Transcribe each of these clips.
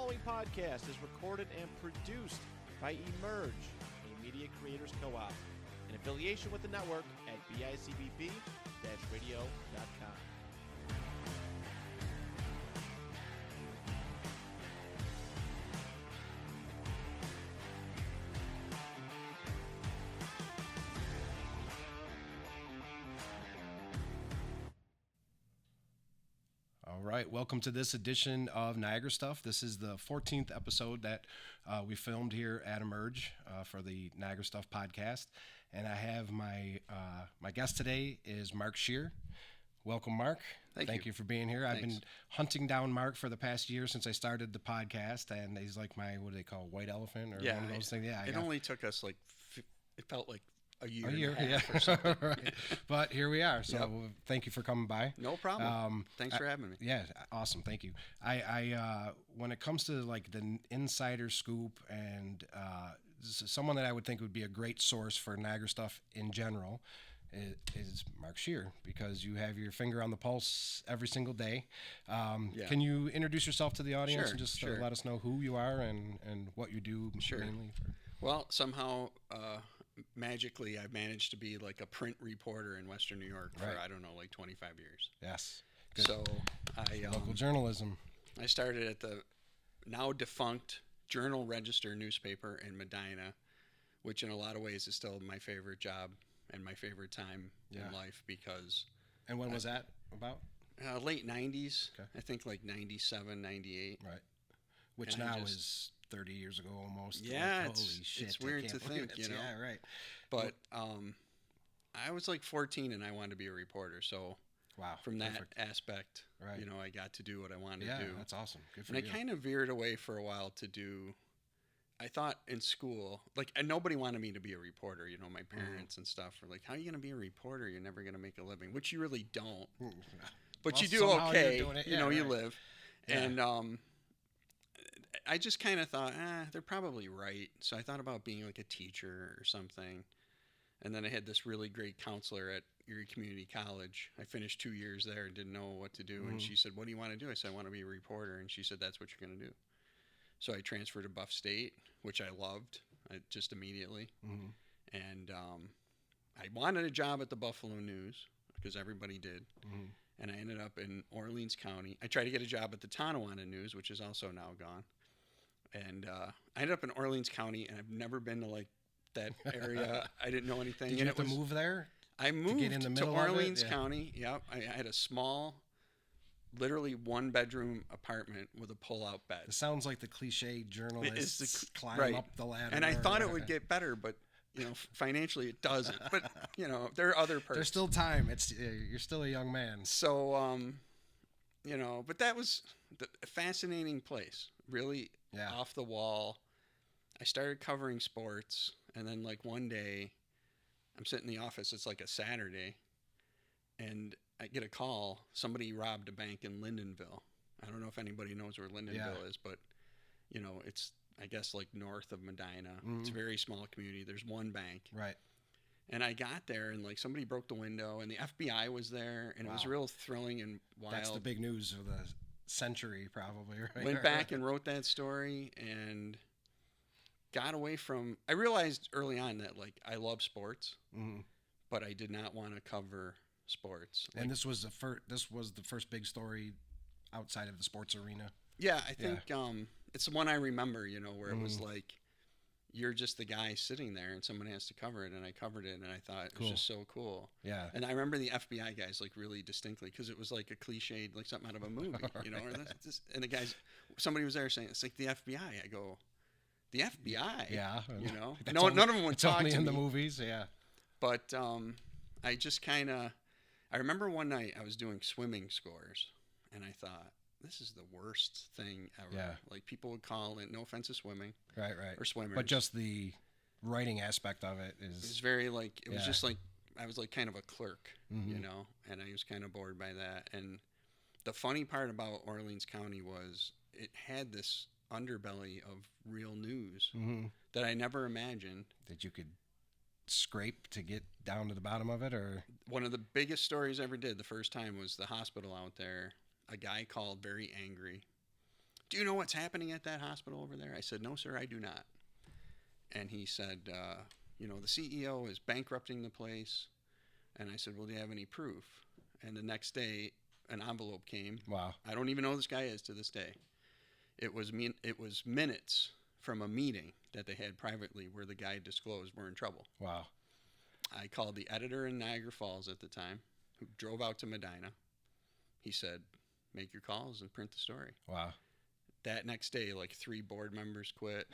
following podcast is recorded and produced by Emerge, a media creators co-op, in affiliation with the network at bicbb-radio.com. All right, welcome to this edition of NiagaraStuff. This is the 14th episode that we filmed here at Emerge for the NiagaraStuff Podcast, and I have my guest today is Mark Scheer. Welcome, Mark. Thank you for being here. Thanks. I've been hunting down Mark for the past year since I started the podcast, and he's like my, what do they call, white elephant or one of those things? Yeah, it only took us it felt like a year and a half or something. Right. But here we are. So Thank you for coming by. No problem. Thanks for having me. Yeah, awesome. Thank you. I when it comes to like the insider scoop and someone that I would think would be a great source for Niagara stuff in general is Mark Scheer, because you have your finger on the pulse every single day. Can you introduce yourself to the audience and just let us know who you are and what you do mainly? Well, somehow magically I've managed to be like a print reporter in Western New York for, I don't know, like 25 years. Yes. Good. So local journalism. I started at the now defunct Journal Register newspaper in Medina, which in a lot of ways is still my favorite job and my favorite time in life because... And when was that about? Late 90s. Okay. I think like 97, 98. Right. Which now is 30 years ago almost. Yeah, like, holy shit, it's weird to think, you know. Yeah, right. But I was like 14 and I wanted to be a reporter, so from that aspect, you know, I got to do what I wanted to do. Yeah, that's awesome. Good for you. And I kind of veered away for a while to do. I thought in school, and nobody wanted me to be a reporter. You know, my parents and stuff were like, "How are you going to be a reporter? You're never going to make a living," which you really don't. But you do okay. You know, you live, and I just kind of thought, they're probably right. So I thought about being like a teacher or something. And then I had this really great counselor at Erie Community College. I finished 2 years there and didn't know what to do. And she said, "What do you want to do?" I said, "I want to be a reporter." And she said, "That's what you're going to do." So I transferred to Buff State, which I loved just immediately. And I wanted a job at the Buffalo News because everybody did. And I ended up in Orleans County. I tried to get a job at the Tonawanda News, which is also now gone. And I ended up in Orleans County, and I've never been to like that area. I didn't know anything. Did you have to move there? I moved to Orleans County. Yep. I had a small, literally one-bedroom apartment with a pull-out bed. It sounds like the cliche journalist climb up the ladder. And I thought it would get better, but you know, financially it doesn't. But you know, there are other perks. There's still time. You're still a young man. So, you know, but that was a fascinating place. Really off the wall. I started covering sports, and then like one day, I'm sitting in the office. It's like a Saturday, and I get a call. Somebody robbed a bank in Lindenville. I don't know if anybody knows where Lindenville is, but you know, it's I guess like north of Medina. It's a very small community. There's one bank. Right. And I got there, and like somebody broke the window, and the FBI was there, and it was real thrilling and wild. That's the big news of the century, probably. Right. Went back and wrote that story, and got away from. I realized early on that like I love sports, but I did not want to cover sports. And this was the first big story outside of the sports arena. Yeah, I think it's the one I remember. You know, where it was like you're just the guy sitting there, and someone has to cover it, and I covered it, and I thought it was just so cool. Yeah. And I remember the FBI guys like really distinctly because it was like a cliched, like something out of a movie, you know. And the guys, somebody was there saying it's like the FBI. I go, the FBI. Yeah. You know, none of them would talk to me. It's only in the movies. Yeah. But I just kind of, I remember one night I was doing swimming scores, and I thought, this is the worst thing ever. Yeah. Like people would call it, no offense to swimming. Right. Or swimmers. But just the writing aspect of it is. It's very like, it was just like, I was like kind of a clerk, you know, and I was kind of bored by that. And the funny part about Orleans County was it had this underbelly of real news that I never imagined. That you could scrape to get down to the bottom of it, or? One of the biggest stories I ever did the first time was the hospital out there. A guy called very angry, do you know what's happening at that hospital over there? I said, no, sir, I do not. And he said, the CEO is bankrupting the place. And I said, well, do you have any proof? And the next day, an envelope came. Wow. I don't even know who this guy is to this day. It was minutes from a meeting that they had privately where the guy disclosed we're in trouble. Wow. I called the editor in Niagara Falls at the time, who drove out to Medina. He said, make your calls and print the story. Wow. That next day, like 3 board members quit.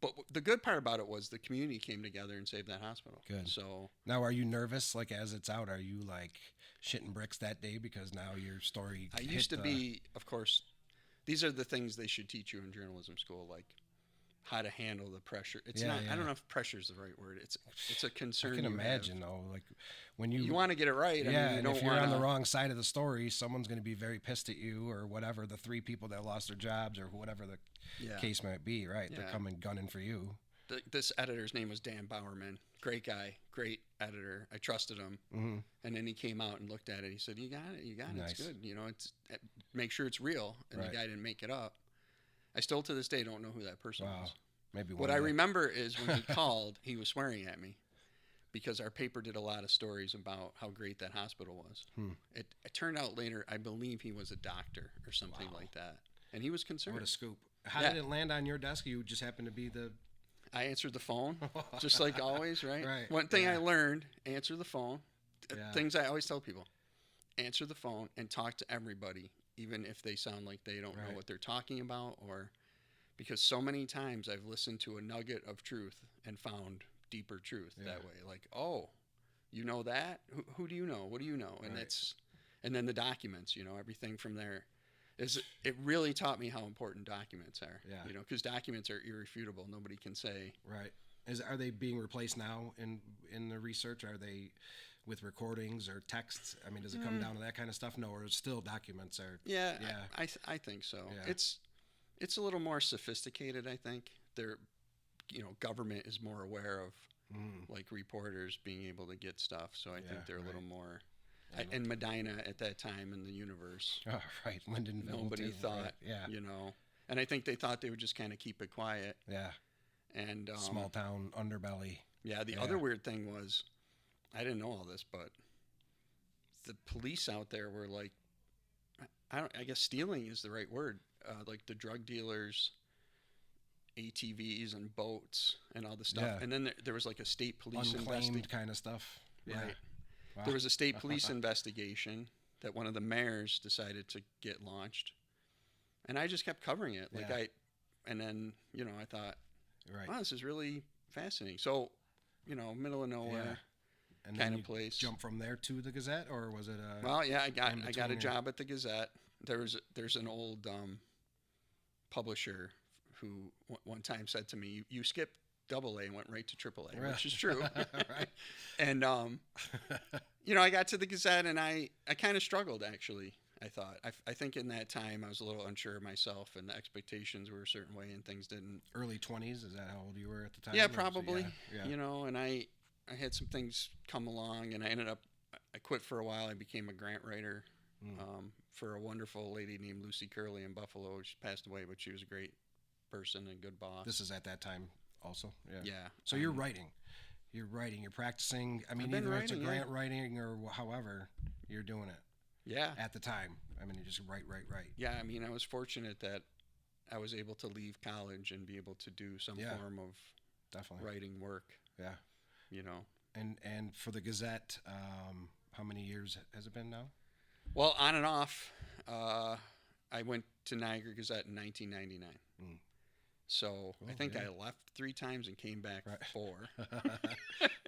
But the good part about it was the community came together and saved that hospital. Good. So now, are you nervous? Like as it's out, are you like shitting bricks that day because now your story? I used to be, of course. These are the things they should teach you in journalism school, like how to handle the pressure. It's not. I don't know if pressure is the right word. It's a concern. I can imagine though, like when you want to get it right. Yeah, I mean, you and don't if you're wanna, on the wrong side of the story, someone's going to be very pissed at you or whatever. The 3 people that lost their jobs or whatever the case might be, right? Yeah. They're coming gunning for you. This editor's name was Dan Bowerman. Great guy, great editor. I trusted him. Mm-hmm. And then he came out and looked at it. He said, "You got it. You got it. Nice. It's good. Make sure it's real." And the guy didn't make it up. I still to this day don't know who that person was. Maybe what I remember is when he called, he was swearing at me because our paper did a lot of stories about how great that hospital was. It turned out later, I believe he was a doctor or something like that. And he was concerned. What a scoop. How did it land on your desk? You just happened to be the... I answered the phone, just like always, right? Right. One thing I learned, answer the phone. Things I always tell people, answer the phone and talk to everybody, even if they sound like they don't know what they're talking about, or because so many times I've listened to a nugget of truth and found deeper truth that way. Like, oh, you know that? Who do you know? What do you know? And and then the documents, everything from there. It really taught me how important documents are. Yeah. Because documents are irrefutable. Nobody can say. Right. Are they being replaced now in the research? Are they with recordings or texts? I mean, does it come down to that kind of stuff? No, or still documents are. Yeah. I think so. Yeah. It's a little more sophisticated. I think government is more aware of like reporters being able to get stuff. So I think they're a little more. And Medina at that time in the universe. Oh, right. Lyndonville. Nobody thought, and I think they thought they would just kind of keep it quiet. Yeah. And small town underbelly. Yeah. The other weird thing was, I didn't know all this, but the police out there were like, I guess stealing is the right word. Like the drug dealers, ATVs and boats and all the stuff. Yeah. And then there was like a state police unclaimed kind of stuff. Yeah. Right. Wow. There was a state police investigation that one of the mayors decided to get launched, and I just kept covering it. And then I thought, wow, this is really fascinating. So, middle of nowhere kind of place. Jump from there to the Gazette, or was it a? Well, yeah, I got a job at the Gazette. There's an old publisher who one time said to me, "You skipped AA and went right to AAA," which is true. Right. And, I got to the Gazette and I kind of struggled, actually. I thought, I think in that time I was a little unsure of myself and the expectations were a certain way and things didn't. Early 20s, is that how old you were at the time? Yeah, probably. Yeah. And I had some things come along and I quit for a while. I became a grant writer for a wonderful lady named Lucy Curley in Buffalo. She passed away, but she was a great person and good boss. This is at that time also? Yeah. So you're writing. You're practicing. I mean, either it's a grant writing or however, you're doing it. Yeah. At the time. I mean, you just write. Yeah, I mean, I was fortunate that I was able to leave college and be able to do some form of writing work. Yeah. And for the Gazette, how many years has it been now? Well, on and off. I went to Niagara Gazette in 1999. So I think I left 3 times and came back 4.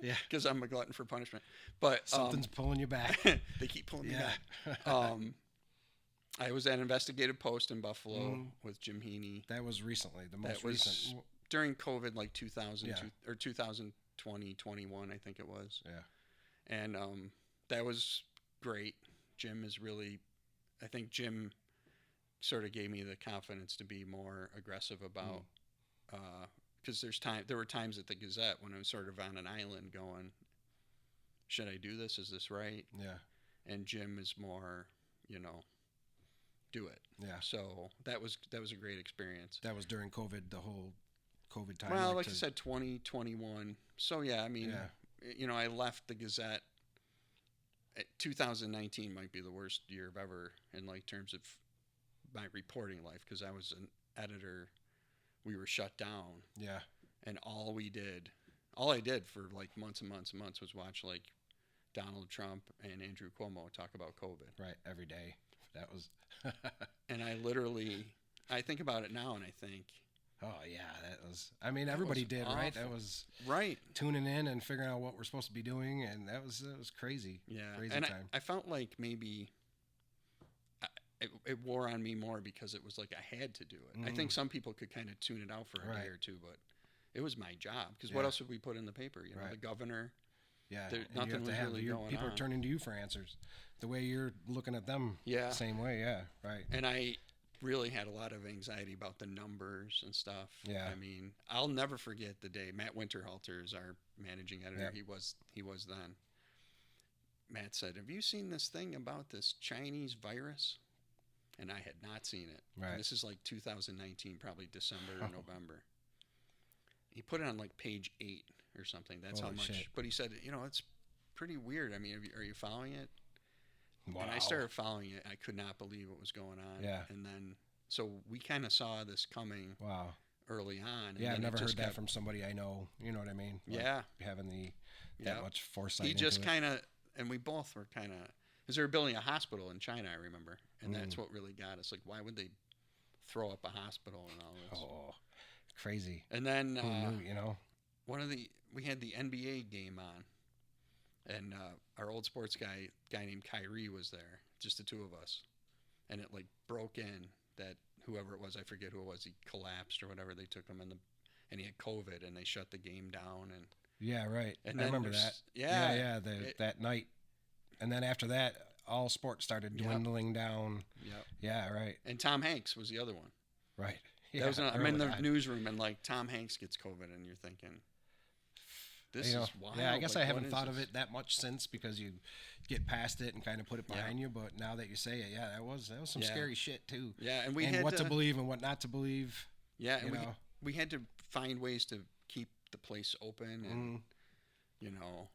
Yeah, because I'm a glutton for punishment. But something's pulling you back. They keep pulling me back. I was at Investigative Post in Buffalo with Jim Heaney. That was recently, the most recent. During COVID, like 2002 or 2020, 21, I think it was. Yeah. And that was great. Jim is really, I think Jim sort of gave me the confidence to be more aggressive about, because there were times at the Gazette when I was sort of on an island going, should I do this? Is this right? Yeah. And Jim is more, do it. Yeah. So that was a great experience. That was during COVID, the whole COVID time. Well, like I said, 2021. So yeah, I mean, I left the Gazette. 2019 might be the worst year of ever in like terms of my reporting life, because I was an editor. We were shut down. Yeah. And all I did for like months and months and months was watch like Donald Trump and Andrew Cuomo talk about COVID. Right, every day. That was. And I think about it now and I think, oh yeah, that was. I mean, everybody did, awful. right? That was right. Tuning in and figuring out what we're supposed to be doing, and that was crazy. Yeah, crazy and time. I felt like maybe it wore on me more because it was like I had to do it. I think some people could kind of tune it out for a day or two, but it was my job, because what else would we put in the paper? You know, the governor. Yeah, nothing was really going on. People are turning to you for answers. The way you're looking at them, same way. Yeah, right. And I really had a lot of anxiety about the numbers and stuff. Yeah. I mean, I'll never forget the day Matt Winterhalter is our managing editor. Yep. He was then. Matt said, "Have you seen this thing about this Chinese virus?" And I had not seen it. Right. This is like 2019, probably December or November. He put it on like page 8 or something. That's Holy how much. shit. But he said, it's pretty weird. I mean, are you following it? Wow. And I started following it. I could not believe what was going on. Yeah. And then, so we kind of saw this coming. Wow. Early on. Yeah, I've never heard that from somebody I know. You know what I mean? Like having that much foresight. He just kind of, and we both were kind of, because they were building a hospital in China, I remember, and that's what really got us. Like, why would they throw up a hospital and all this? Oh, crazy. And then, who knew, we had the NBA game on, and our old sports guy named Kyrie was there, just the two of us, and it like broke in that whoever it was, I forget who it was, he collapsed or whatever. They took him and he had COVID, and they shut the game down. And yeah, right. And I remember that. Yeah, that night, and then after that, all sports started dwindling down. Yep. Yeah, right. And Tom Hanks was the other one. Right. Yeah, that was I'm in the newsroom, and like Tom Hanks gets COVID, and you're thinking, this is wild. Yeah, I guess like, I haven't thought of it that much since, because you get past it and kind of put it behind you. But now that you say it, that was some scary shit too. Yeah, and had what to believe and what not to believe. Yeah, and we had to find ways to keep the place open, and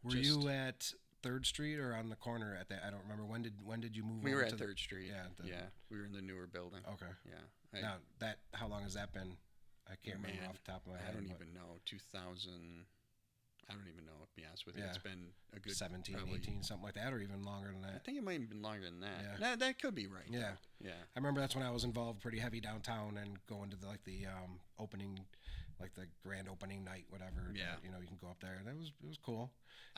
Were you at 3rd Street or on the corner at that? I don't remember. When did you move? We were at 3rd Street. Yeah, we were in the newer building. Okay. Yeah. Now how long has that been? I can't remember off the top of my head. I don't even know. 2000. I don't even know, to be honest with you. It's been a good 17, 18, something like that, or even longer than that. I think it might have been longer than that. Yeah. That could be right. Yeah. Yeah. I remember that's when I was involved pretty heavy downtown and going to the opening, like the grand opening night, whatever. Yeah. You can go up there. It was cool.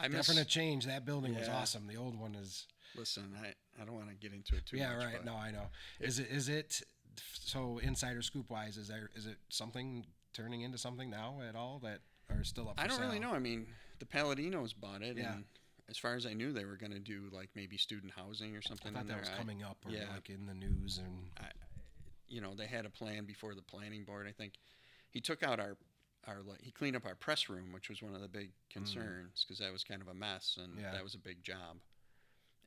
Definite change. That building was awesome. The old one is. Listen, I don't want to get into it too much. Yeah, right. No, I know. Is it so insider scoop wise? Is it something turning into something now at all that are still up for I don't sale? really know. I mean, the Paladinos bought it. Yeah. And as far as I knew, they were going to do like maybe student housing or something. I thought that was coming up, or like in the news, and they had a plan before the planning board. I think he took out he cleaned up our press room, which was one of the big concerns, because that was kind of a mess, and that was a big job.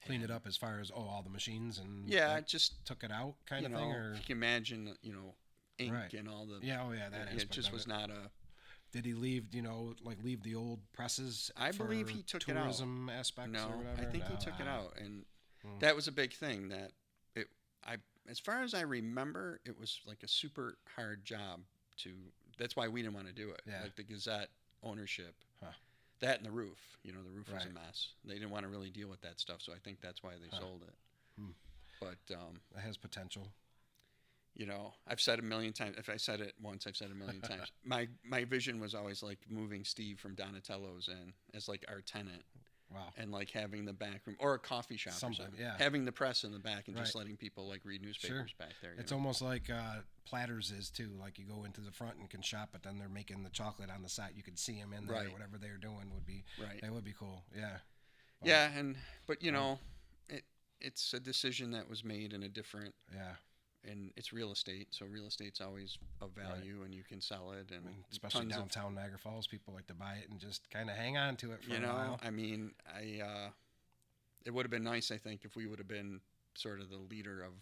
Cleaned it up as far as all the machines and just took it out kind of thing, or if you can imagine, ink and all the it just was not a. Did he leave, leave the old presses? I believe he took it out. Tourism aspects or whatever? I think he took it out, and that was a big thing. That as far as I remember, it was like a super hard job to. That's why we didn't want to do it. Yeah. Like the Gazette ownership, that and the roof. The roof was a mess. They didn't want to really deal with that stuff, so I think that's why they sold it. But that has potential. I've said a million times. If I said it once, I've said it a million times. My vision was always like moving Steve from Donatello's in as like our tenant. Wow. And like having the back room or a coffee shop or something. Yeah. Having the press in the back and just letting people like read newspapers back there. It's almost like Platters is too. Like you go into the front and can shop, but then they're making the chocolate on the side. You could see them in there. Whatever they're doing would be that would be cool. Yeah. Yeah, but it's a decision that was made in a different. Yeah. And it's real estate, so real estate's always of value, and you can sell it. And especially downtown Niagara Falls, people like to buy it and just kind of hang on to it for a while. I mean, it would have been nice, I think, if we would have been sort of the leader of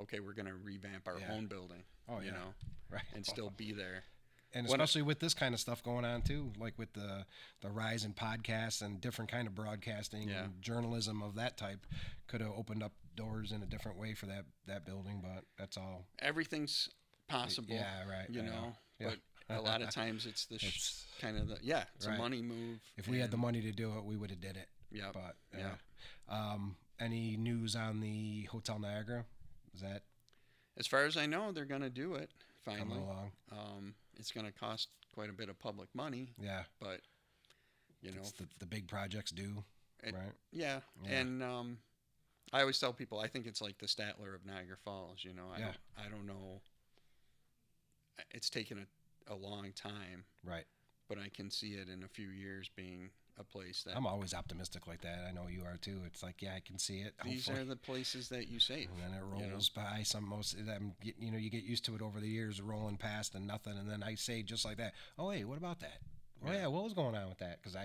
okay, we're going to revamp our own building, you know, right, and still be there. And especially with this kind of stuff going on too, like with the rise in podcasts and different kind of broadcasting and journalism of that type, could have opened up doors in a different way for that building. But that's all. Everything's possible. Yeah, right. You know, but a lot of times it's kind of it's right. a money move. If we had the money to do it, we would have did it. Yeah. But any news on the Hotel Niagara? Is that? As far as I know, they're going to do it finally. Coming along. It's going to cost quite a bit of public money. Yeah. But it's the big projects do, right? Yeah. And I always tell people I think it's like the Statler of Niagara Falls. You know, I don't know. It's taken a long time. Right. But I can see it in a few years being a place that I'm always optimistic like that. I know you are too. It's like, I can see it. These hopefully. are the places that you save. And then it rolls by. You get used to it over the years, rolling past and nothing. And then I say just like that, oh, hey, what about that? Oh, yeah, what was going on with that? Because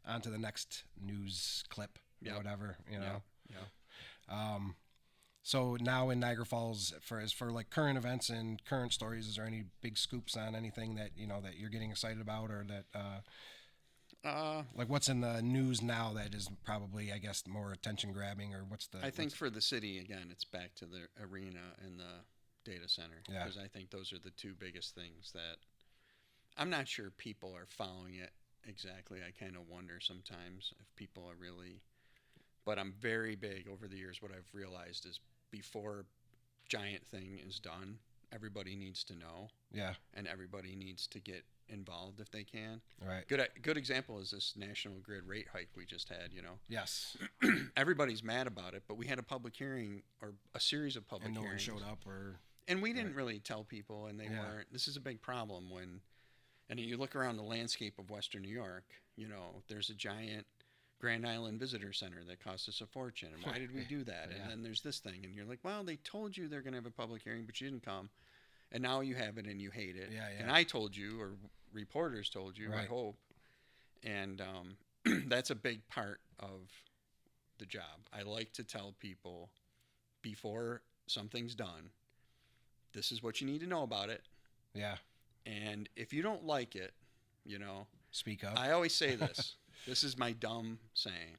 on to the next news clip or whatever, you know. Yeah. So now in Niagara Falls, for like current events and current stories, is there any big scoops on anything that that you're getting excited about, or that like what's in the news now that is probably, I guess, more attention grabbing, or I think for the city, again, it's back to the arena and the data center, because I think those are the two biggest things that I'm not sure people are following it exactly. I kind of wonder sometimes if people are really, but I'm very big over the years. What I've realized is before giant thing is done, everybody needs to know. Yeah. And everybody needs to get involved if they can. Right. Good example is this National Grid rate hike we just had, Yes. Everybody's mad about it, but we had a public hearing, or a series of public hearings. And no one showed up, and we didn't really tell people, and they weren't. This is a big problem and you look around the landscape of Western New York, there's a giant Grand Island Visitor Center that cost us a fortune. And why did we do that? And then there's this thing, and you're like, well, they told you they're going to have a public hearing, but you didn't come. And now you have it and you hate it. Yeah. And I told you, or reporters told you, I hope. And that's a big part of the job. I like to tell people before something's done, this is what you need to know about it. Yeah. And if you don't like it, speak up. I always say this. This is my dumb saying.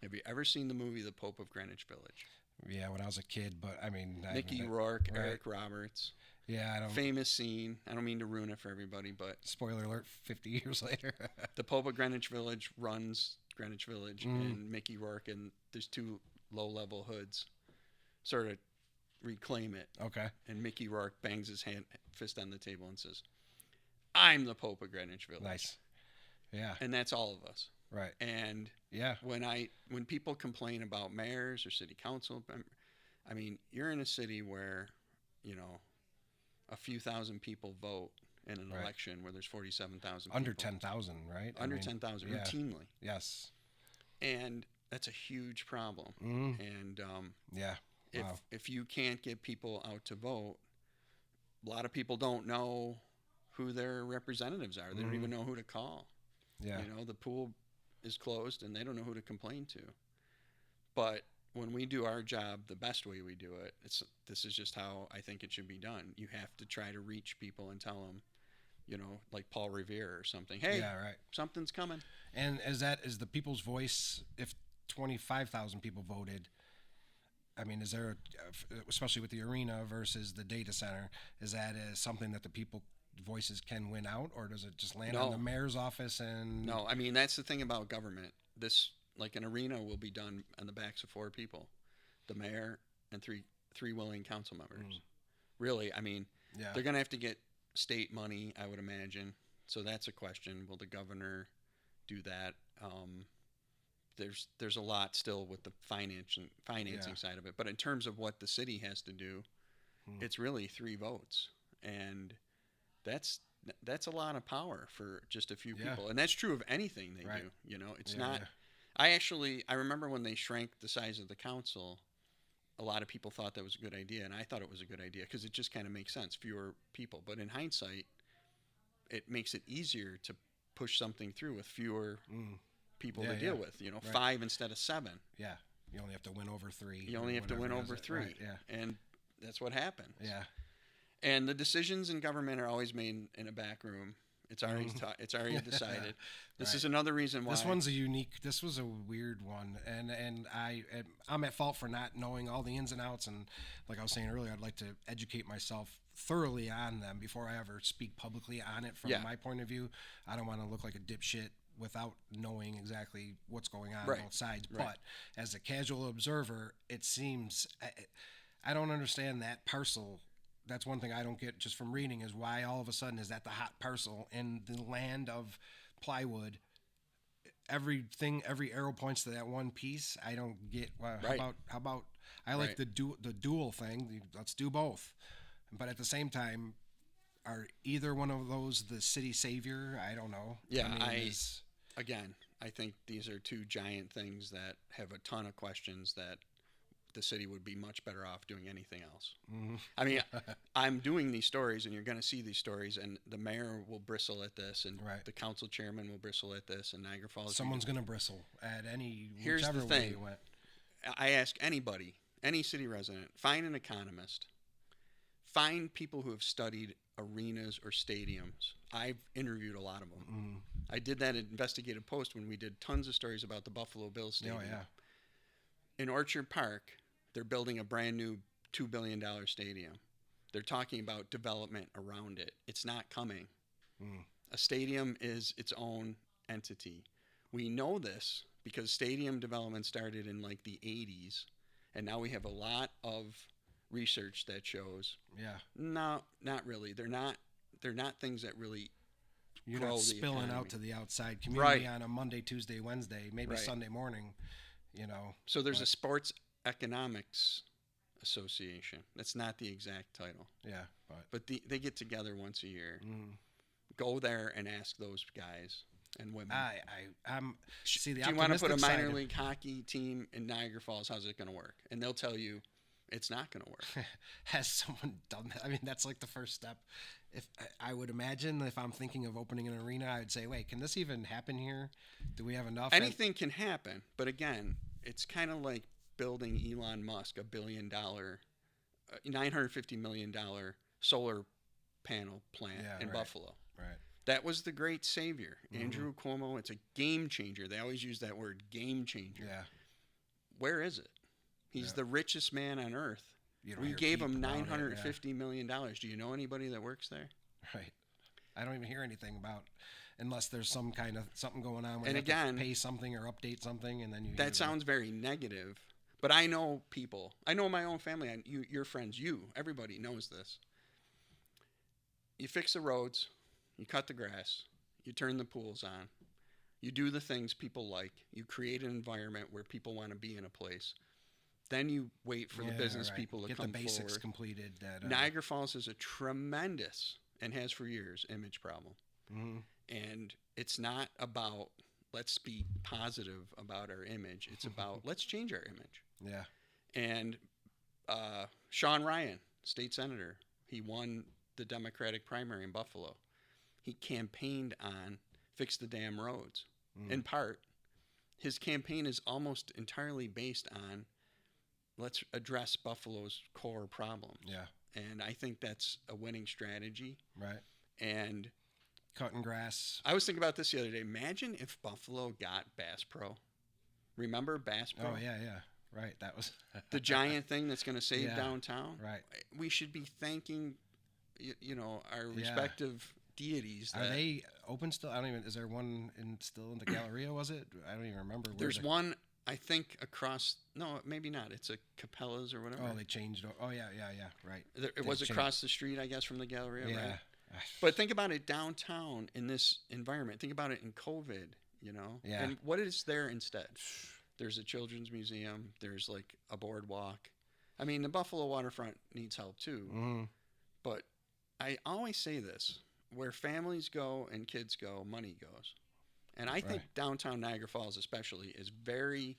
Have you ever seen the movie The Pope of Greenwich Village? Yeah, when I was a kid, but I mean... Mickey Rourke, Eric Roberts. Yeah, I don't... Famous scene. I don't mean to ruin it for everybody, but... Spoiler alert, 50 years later. The Pope of Greenwich Village runs Greenwich Village, and Mickey Rourke, and there's two low-level hoods sort of reclaim it. Okay. And Mickey Rourke bangs his fist on the table and says, I'm the Pope of Greenwich Village. Nice. Yeah. And that's all of us. Right. And when people complain about mayors or city council, I mean, you're in a city where, a few thousand people vote in an election where there's 47,000 people. Under 10,000, right? Under 10,000, routinely. Yes. And that's a huge problem. And if you can't get people out to vote, a lot of people don't know who their representatives are. They don't even know who to call. Yeah. The pool is closed and they don't know who to complain to. But when we do our job the best way we do it, this is just how I think it should be done. You have to try to reach people and tell them, like Paul Revere or something. Hey, something's coming. And is the people's voice, if 25,000 people voted, I mean, is there, especially with the arena versus the data center, is that something that the people voices can win out, or does it just land on the mayor's office? And no, I mean, that's the thing about government. This, like an arena, will be done on the backs of 4 people, the mayor and three willing council members. Really, I mean, they're going to have to get state money, I would imagine. So that's a question. Will the governor do that? There's a lot still with the financing side of it. But in terms of what the city has to do, it's really 3 votes. And that's a lot of power for just a few people. And that's true of anything they do. It's not... I remember when they shrank the size of the council, a lot of people thought that was a good idea, and I thought it was a good idea because it just kind of makes sense, fewer people. But in hindsight, it makes it easier to push something through with fewer people to deal with. 5 instead of 7. Yeah, you only have to win over 3. You only have to win over 3. Right, yeah. And that's what happens. Yeah. And the decisions in government are always made in a back room. It's already it's already decided. This is another reason why. This one's this was a weird one, and I'm at fault for not knowing all the ins and outs. And like I was saying earlier, I'd like to educate myself thoroughly on them before I ever speak publicly on it. From my point of view, I don't want to look like a dipshit without knowing exactly what's going on both sides. But as a casual observer, it seems I don't understand that parcel. That's one thing I don't get just from reading is why all of a sudden is that the hot parcel in the land of plywood. Every arrow points to that one piece. I don't get. Well, how about I like the dual thing. Let's do both. But at the same time, are either one of those the city savior? I don't know. Yeah, I think these are two giant things that have a ton of questions that the city would be much better off doing anything else. Mm-hmm. I mean, I'm doing these stories, and you're going to see these stories, and the mayor will bristle at this, and the council chairman will bristle at this, and Niagara Falls. Someone's going to bristle at Here's whichever the thing. way you went. I ask anybody, any city resident, find an economist, find people who have studied arenas or stadiums. I've interviewed a lot of them. Mm-hmm. I did that at Investigative Post when we did tons of stories about the Buffalo Bills Stadium. Oh, yeah. In Orchard Park, they're building a brand new $2 billion stadium. They're talking about development around it. It's not coming. A stadium is its own entity. We know this because stadium development started in like the 80s, and now we have a lot of research that shows. No, not really. They're not things that really. You're grow not the spilling economy. out to the outside community on a Monday, Tuesday, Wednesday, maybe Sunday morning. So there's a sports economics association. That's not the exact title. Yeah, but they get together once a year. Go there and ask those guys and women. I'm see the. Do you want to put a minor league hockey team in Niagara Falls? How's it going to work? And they'll tell you it's not going to work. Has someone done that? I mean, that's like the first step. If I would imagine if I'm thinking of opening an arena, I'd say, wait, can this even happen here? Do we have enough? Anything can happen, but again, it's kind of like building Elon Musk $1 billion, $950 million solar panel plant in Buffalo. Right. That was the great savior, Andrew Cuomo. It's a game changer. They always use that word, game changer. Yeah. Where is it? He's the richest man on earth. We gave him $950 million. Do you know anybody that works there? Right. I don't even hear anything about, unless there's some kind of something going on where and you again, have to pay something or update something, and then you. That sounds very negative, but I know people. I know my own family. Your friends. Everybody knows this. You fix the roads, you cut the grass, you turn the pools on, you do the things people like. You create an environment where people want to be in a place. Then you wait for the business people to come forward. Get the basics completed. Niagara Falls is a tremendous, and has for years, image problem. Mm-hmm. And it's not about, let's be positive about our image. It's about, let's change our image. Yeah. And Sean Ryan, state senator, he won the Democratic primary in Buffalo. He campaigned on fix the damn roads. In part, his campaign is almost entirely based on let's address Buffalo's core problems. Yeah. And I think that's a winning strategy. Right. And cutting grass. I was thinking about this the other day. Imagine if Buffalo got Bass Pro. Remember Bass Pro? Oh, yeah. Right. That was the giant thing that's going to save downtown. Right. We should be thanking, our respective deities. Are they open still? I don't even. Is there one still in the Galleria? Was it? I don't even remember. There's one. I think across. No, maybe not. It's a Capella's or whatever. Oh, they changed. Oh, yeah. Right. It was across the street, I guess, from the Galleria. Yeah. Right? But think about it downtown in this environment. Think about it in COVID. Yeah. And what is there instead? There's a children's museum. There's like a boardwalk. I mean, the Buffalo waterfront needs help too. Mm-hmm. But I always say this: where families go and kids go, money goes. And I think downtown Niagara Falls especially is very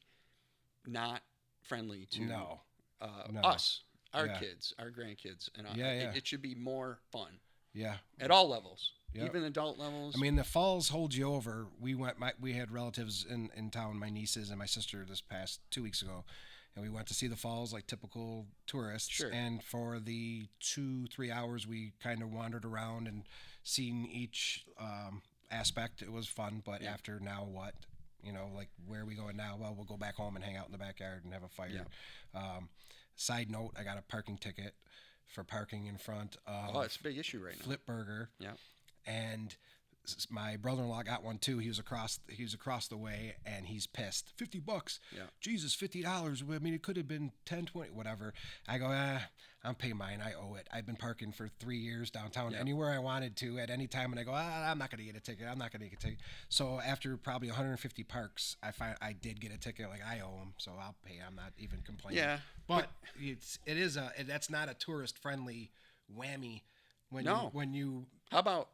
not friendly to us, our kids, our grandkids. And it should be more fun. Yeah. At all levels. Yep. Even adult levels. I mean, the falls hold you over. We had relatives in town, my nieces and my sister this past 2 weeks ago. and we went to see the falls like typical tourists. Sure. And for the 2-3 hours, we kind of wandered around and seen each aspect. It was fun, but after now what? Like where are we going now? Well, we'll go back home and hang out in the backyard and have a fire. Side note, I got a parking ticket for parking in front of it's a big issue right now. Flip Burger. Yeah. And my brother-in-law got one too. He was across the way, and he's pissed. $50. Yeah. Jesus, $50. I mean, it could have been 10, 20, whatever. I go, I'm paying mine. I owe it. I've been parking for 3 years downtown, anywhere I wanted to at any time, and I go, I'm not going to get a ticket. I'm not going to get a ticket. So after probably 150 parks, I did get a ticket. Like, I owe them, so I'll pay. I'm not even complaining. Yeah. But that's not a tourist-friendly whammy. When you how about?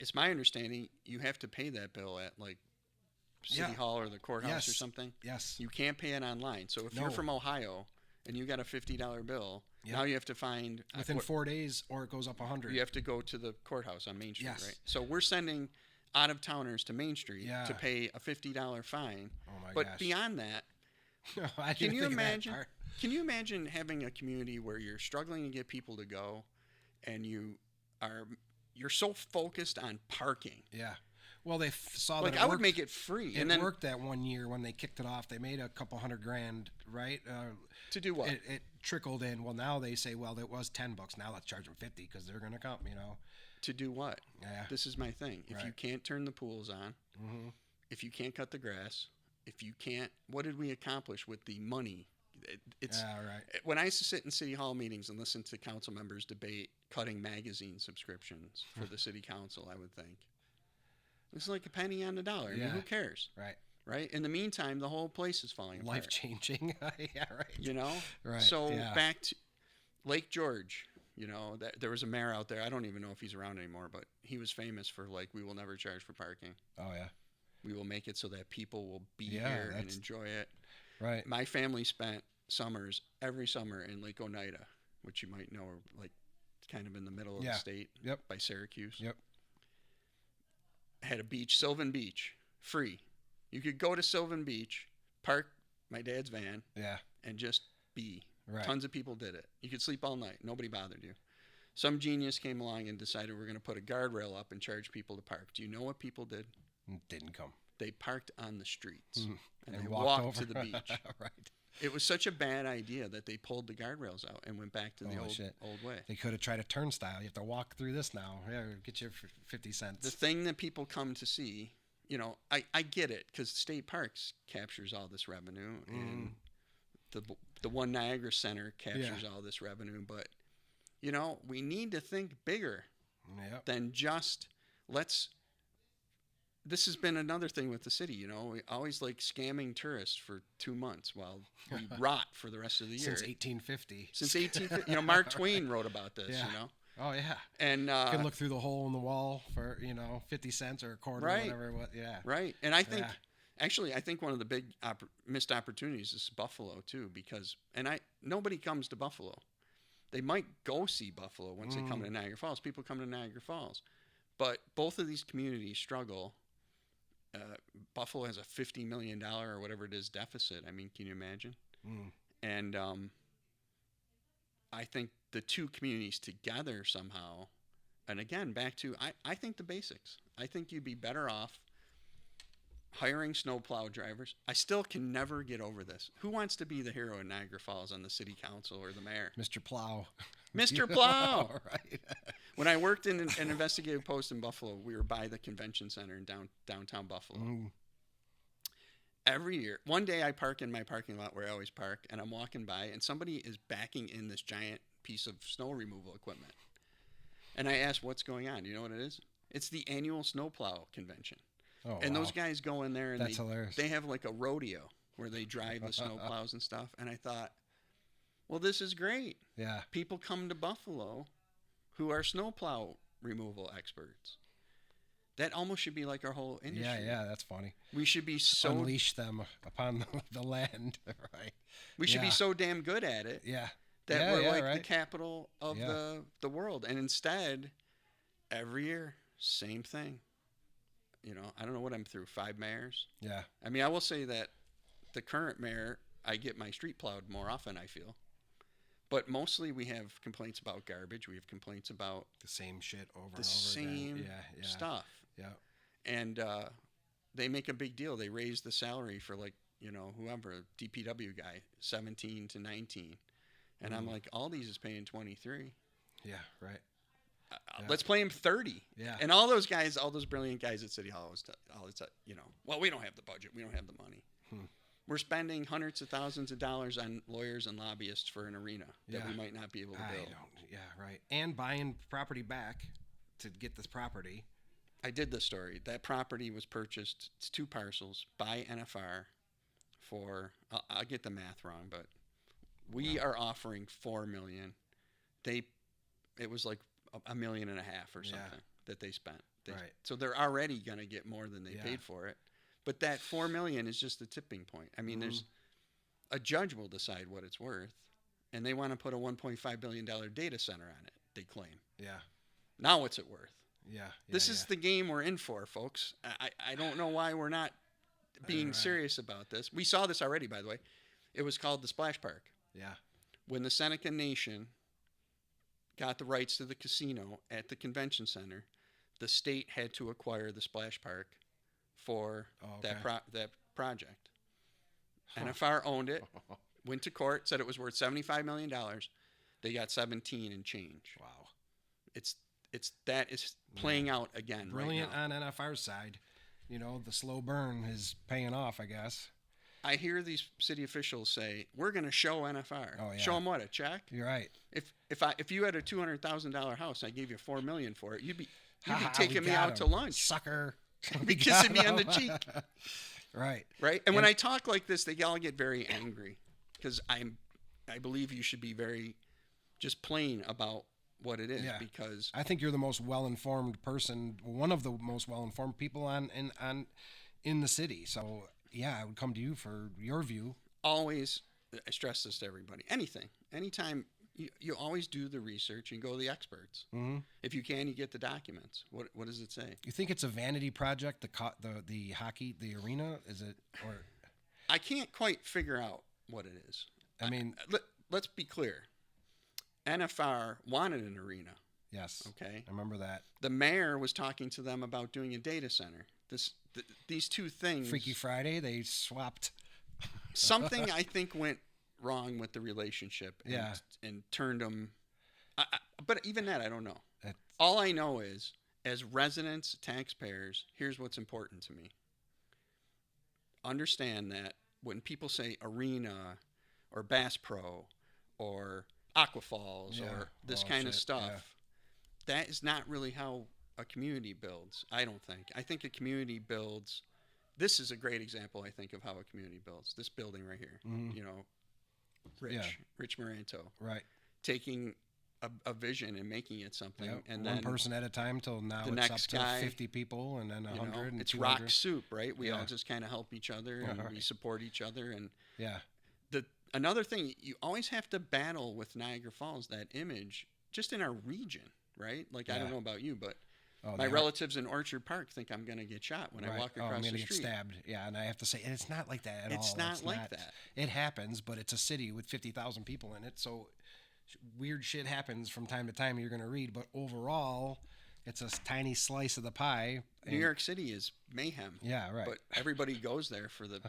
It's my understanding you have to pay that bill at like City Hall or the courthouse or something. Yes. You can't pay it online. So if you're from Ohio and you got a $50 bill, now you have to find within 4 days, or it goes up 100. You have to go to the courthouse on Main Street, Yes. right? So we're sending out of towners to Main Street to pay a $50 fine. Oh my but gosh. beyond that, can you imagine? Can you imagine having a community where you're struggling to get people to go, and you're so focused on parking? Yeah. Well, they saw like that I would make it free. It worked that one year when they kicked it off. They made a couple $100,000, right? To do what? It trickled in. Well, now they say, well, it was $10. Now let's charge them $50 because they're going to come. To do what? Yeah. This is my thing. If you can't turn the pools on, if you can't cut the grass, if you can't, what did we accomplish with the money? It's right. When I used to sit in city hall meetings and listen to council members debate cutting magazine subscriptions for the city council, I would think it's like a penny on the dollar. I mean, who cares? Right. In the meantime, the whole place is falling apart. Life changing. Yeah. Right. Right. So back to Lake George. There was a mayor out there. I don't even know if he's around anymore, but he was famous for like, we will never charge for parking. Oh yeah. We will make it so that people will be here and enjoy it. Right. My family spent summers every summer in Lake Oneida, which you might know, like kind of in the middle of the state. Yep. By Syracuse. Yep. Had a beach, Sylvan Beach, free. You could go to Sylvan Beach, park my dad's van, and just be. Right. Tons of people did it. You could sleep all night. Nobody bothered you. Some genius came along and decided we're going to put a guardrail up and charge people to park. Do you know what people did? Didn't come. They parked on the streets and they walked to the beach. Right. It was such a bad idea that they pulled the guardrails out and went back to the old way. They could have tried a turnstile. You have to walk through this now. Yeah, get you 50 cents. The thing that people come to see, I get it because state parks captures all this revenue and the One Niagara Center captures all this revenue. But, we need to think bigger than just this has been another thing with the city, we always like scamming tourists for 2 months while we rot for the rest of the year. Since 1850. Since 1850. Mark Twain wrote about this, Oh, yeah. And you can look through the hole in the wall for, 50 cents or a quarter or whatever. Right. And I think, I think one of the big missed opportunities is Buffalo, too, because, nobody comes to Buffalo. They might go see Buffalo once they come to Niagara Falls. People come to Niagara Falls. But both of these communities struggle. Buffalo has a $50 million or whatever it is deficit. I mean, can you imagine? And I think the two communities together somehow, and again, back to, I think the basics. I think you'd be better off hiring snowplow drivers. I still can never get over this. Who wants to be the hero in Niagara Falls on the city council or the mayor? Mr. Plow. Mr. Plow! Right. When I worked in an investigative post in Buffalo, we were by the convention center in downtown Buffalo. Every year, one day I park in my parking lot where I always park, and I'm walking by, and somebody is backing in this giant piece of snow removal equipment. And I asked, what's going on? You know what it is? It's the annual snowplow convention. Oh, and those guys go in there, and That's hilarious. They have like a rodeo where they drive the snowplows and stuff. And I thought, well, this is great. Yeah. People come to Buffalo who are snowplow removal experts. That almost should be like our whole industry. Yeah, that's funny. We should be so... Unleash them upon the land, right? We should be so damn good at it that we're like the capital of the world. And instead, every year, same thing. I don't know what I'm through, 5 mayors? Yeah. I mean, I will say that the current mayor, I get my street plowed more often, I feel. But mostly we have complaints about garbage. We have complaints about The same shit over and over the same again. Yeah. stuff. Yeah. And they make a big deal. They raise the salary for, like, you know, whoever, DPW guy, 17 to 19. And I'm like, Aldi's is paying 23. Yeah, right. Let's play him 30. Yeah. And all those guys, all those brilliant guys at City Hall, always, you know, well, we don't have the budget. We don't have the money. We're spending hundreds of thousands of dollars on lawyers and lobbyists for an arena that we might not be able to build. Yeah, right. And buying property back to get this property. I did the story. That property was purchased. It's 2 parcels by NFR for, I'll get the math wrong, but we are offering $4 million. It was like $1.5 million or something that they spent. Right. So they're already going to get more than they paid for it. But that $4 million is just the tipping point. I mean, there's a judge will decide what it's worth, and they want to put a $1.5 billion data center on it, they claim. Yeah. Now what's it worth? Yeah. This is the game we're in for, folks. I don't know why we're not being serious about this. We saw this already, by the way. It was called the Splash Park. Yeah. When the Seneca Nation got the rights to the casino at the convention center, the state had to acquire the Splash Park for that project. NFR owned it, went to court, said it was worth $75 million. They got 17 and change. Wow. That is playing out again. Brilliant right now. on NFR's side. You know, the slow burn is paying off, I guess. I hear these city officials say, "We're going to show NFR." Oh, yeah. Show them what? A check? You're right. If you had a $200,000 house, I gave you $4 million for it. You'd be Ha-ha, taking me out to lunch, sucker. You'd be kissing me on the cheek. Right. And when I talk like this, they all get very angry because I believe you should be very just plain about what it is. Yeah. Because I think you're the most well-informed person, one of the most well-informed people in the city. So yeah, I would come to you for your view. Always, I stress this to everybody. Anytime, you always do the research and go to the experts. Mm-hmm. If you can, you get the documents. What does it say? You think it's a vanity project? The hockey, the arena, is it? Or I can't quite figure out what it is. I mean, let's be clear. NFR wanted an arena. Yes. Okay. I remember that. The mayor was talking to them about doing a data center. These two things. Freaky Friday, they swapped. Something I think went wrong with the relationship. And turned them. But even that, I don't know. All I know is, as residents, taxpayers, here's what's important to me. Understand that when people say arena or Bass Pro or Aqua Falls or this kind of stuff, that is not really how a community builds, I don't think. I think a community builds, this is a great example, I think, of how a community builds. This building right here, you know, Rich Moranto. Right. Taking a vision and making it something. Yep. And one then person at a time till now the it's next up to guy, 50 people and then 100 and it's 200. rock soup, right? We all just kind of help each other and we support each other. And another thing, you always have to battle with Niagara Falls, that image, just in our region, right? Like, I don't know about you, but my relatives in Orchard Park think I'm going to get shot when I walk across I'm the gonna street. Get stabbed. Yeah, and I have to say, it's not like that at all. It's not like that. It happens, but it's a city with 50,000 people in it, so weird shit happens from time to time you're going to read, but overall, it's a tiny slice of the pie. New York City is mayhem. Yeah, right. But everybody goes there for the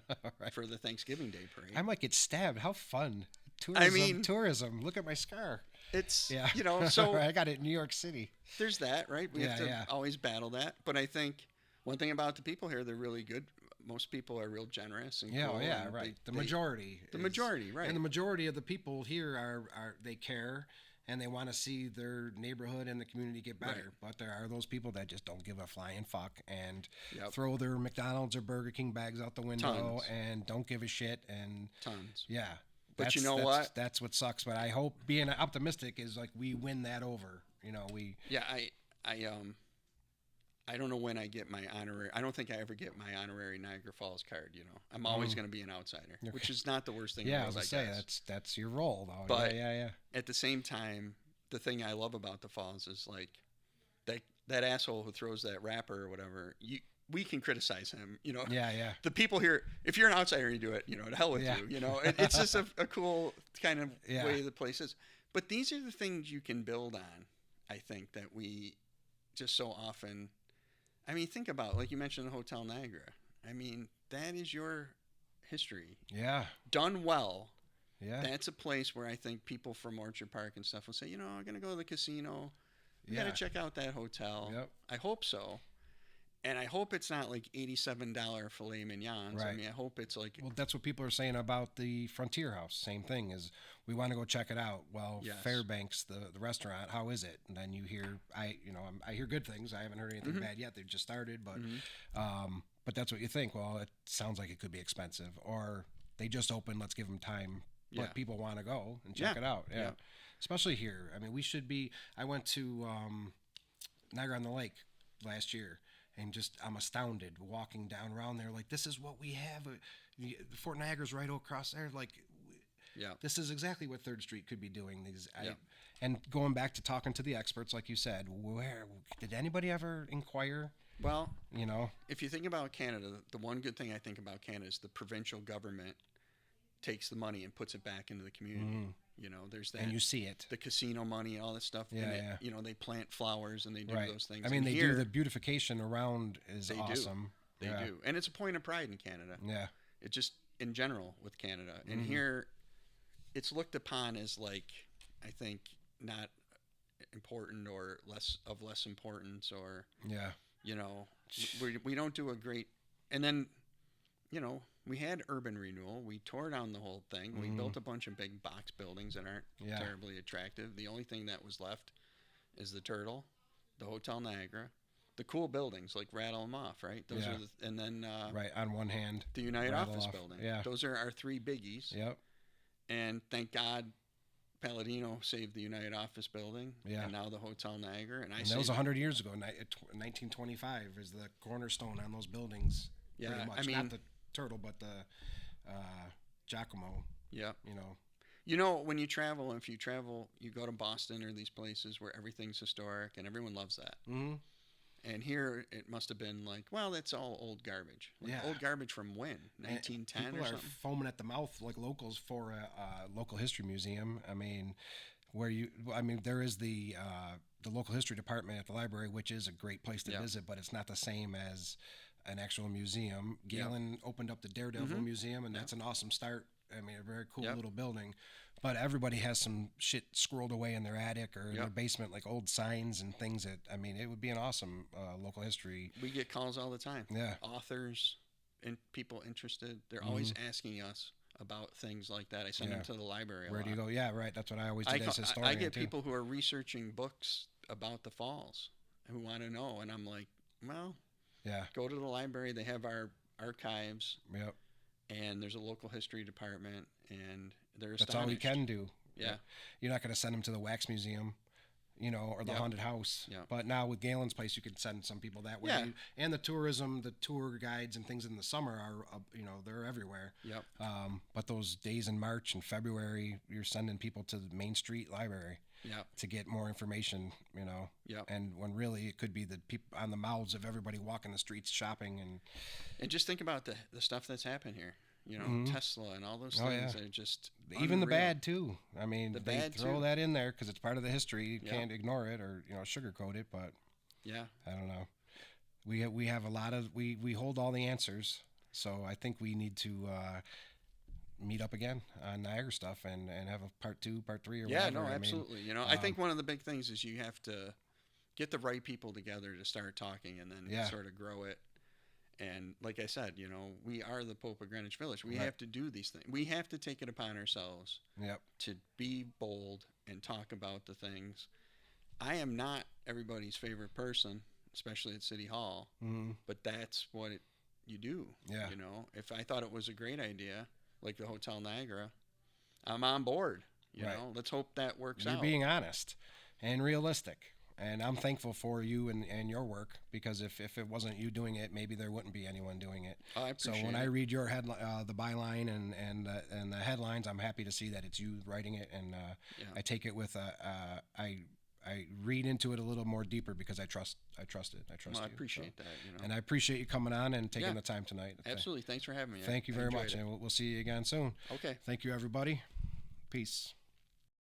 for the Thanksgiving Day parade. I might get stabbed. How fun. Tourism. Look at my scar. It's, you know, so I got it in New York City. There's that, right? We have to always battle that. But I think one thing about the people here, they're really good. Most people are real generous and cool. And right. The majority, right? And the majority of the people here are they care and they want to see their neighborhood and the community get better. Right. But there are those people that just don't give a flying fuck and throw their McDonald's or Burger King bags out the window and don't give a shit and tons. Yeah. But you know what? That's what sucks. But I hope being optimistic is like we win that over. You know, I don't know when I get my honorary. I don't think I ever get my honorary Niagara Falls card. You know, I'm always going to be an outsider, which is not the worst thing. Yeah, I was gonna say that's your role, though. But yeah. At the same time, the thing I love about the Falls is like that asshole who throws that wrapper or whatever. we can criticize him, you know. Yeah. The people here, if you're an outsider and you do it, you know, to hell with you, you know. It's just a cool kind of way the place is. But these are the things you can build on, I think, that we just so often, I mean, think about, like you mentioned the Hotel Niagara. I mean, that is your history. Yeah. Done well. Yeah. That's a place where I think people from Orchard Park and stuff will say, you know, I'm going to go to the casino. We got to check out that hotel. Yep. I hope so. And I hope it's not like $87 filet mignons. Right. I mean, I hope it's like... Well, that's what people are saying about the Frontier House. Same thing is we want to go check it out. Well, Fairbanks, the restaurant, how is it? And then you hear, I hear good things. I haven't heard anything bad yet. They've just started, but that's what you think. Well, it sounds like it could be expensive, or they just opened. Let's give them time. But people want to go and check it out. Yeah. Especially here. I mean, we should be. I went to Niagara on the Lake last year. And I'm astounded walking down around there. Like, this is what we have. Fort Niagara's right across there. Like, this is exactly what 3rd Street could be doing. And going back to talking to the experts, like you said, where did anybody ever inquire? Well, you know, if you think about Canada, the one good thing I think about Canada is the provincial government takes the money and puts it back into the community. You know, there's that. And you see it. The casino money and all that stuff. You know, they plant flowers and they do those things. I mean, and they here, do the beautification around is awesome. They do. And it's a point of pride in Canada. Yeah. It just, in general, with Canada. And here, it's looked upon as, like, I think, not important or less importance or, you know, we don't do a great, and then, you know, we had urban renewal. We tore down the whole thing. We built a bunch of big box buildings that aren't terribly attractive. The only thing that was left is the Turtle, the Hotel Niagara, the cool buildings, like rattle them off, right? Those are and then on one hand, the United Office building. Yeah, those are our 3 biggies. Yep. And thank God, Palladino saved the United Office building. Yeah. And now the Hotel Niagara. And that was 100 years ago. 1925 is the cornerstone on those buildings. Yeah, pretty much. I mean, not the Turtle, but the Giacomo. Yeah. You know, when you travel, if you travel, you go to Boston or these places where everything's historic and everyone loves that. Mm-hmm. And here it must have been like, well, that's all old garbage. Old garbage from when? 1910 or something? People are foaming at the mouth like locals for a local history museum. I mean, there is the local history department at the library, which is a great place to visit, but it's not the same as an actual museum. Galen opened up the Daredevil Museum, and that's an awesome start. I mean, a very cool little building. But everybody has some shit squirreled away in their attic or in their basement, like old signs and things that, I mean, it would be an awesome local history. We get calls all the time. Yeah. Authors and people interested. They're always asking us about things like that. I send them to the library a lot. Where do you go? Yeah, right. That's what I always did as a historian. I get people who are researching books about the falls who want to know. And I'm like, well... Yeah. Go to the library. They have our archives. Yep. And there's a local history department, and they're astonished. That's all we can do. Yeah. You're not going to send them to the Wax Museum, you know, or the Haunted House. Yeah. But now with Galen's place, you could send some people that way. Yeah. And the tourism, the tour guides and things in the summer are, you know, they're everywhere. Yep. But those days in March and February, you're sending people to the Main Street Library. To get more information, you know. And when really it could be the people on the mouths of everybody walking the streets shopping and just think about the stuff that's happened here. You know, Tesla and all those things are just even the bad too. I mean, they throw that in there because it's part of the history. You can't ignore it or, you know, sugarcoat it. But I don't know. We have a lot of we hold all the answers. So I think we need to meet up again on Niagara Stuff and have a part 2, part 3 or whatever. Yeah, no, absolutely. You know, I think one of the big things is you have to get the right people together to start talking and then sort of grow it. And like I said, you know, we are the Pope of Greenwich Village. We have to do these things. We have to take it upon ourselves to be bold and talk about the things. I am not everybody's favorite person, especially at City Hall, but that's what you do. Yeah. You know, if I thought it was a great idea, like the Hotel Niagara, I'm on board. You know, let's hope that works out. You're being honest and realistic. And I'm thankful for you and your work because if it wasn't you doing it, maybe there wouldn't be anyone doing it. Oh, I appreciate it. So when I read your the byline and the headlines, I'm happy to see that it's you writing it. And I take it with I I read into it a little more deeper because I trust it. I trust well, you. I appreciate that. You know. And I appreciate you coming on and taking the time tonight. Absolutely. Thanks for having me. Thank you very much. And we'll see you again soon. Okay. Thank you, everybody. Peace.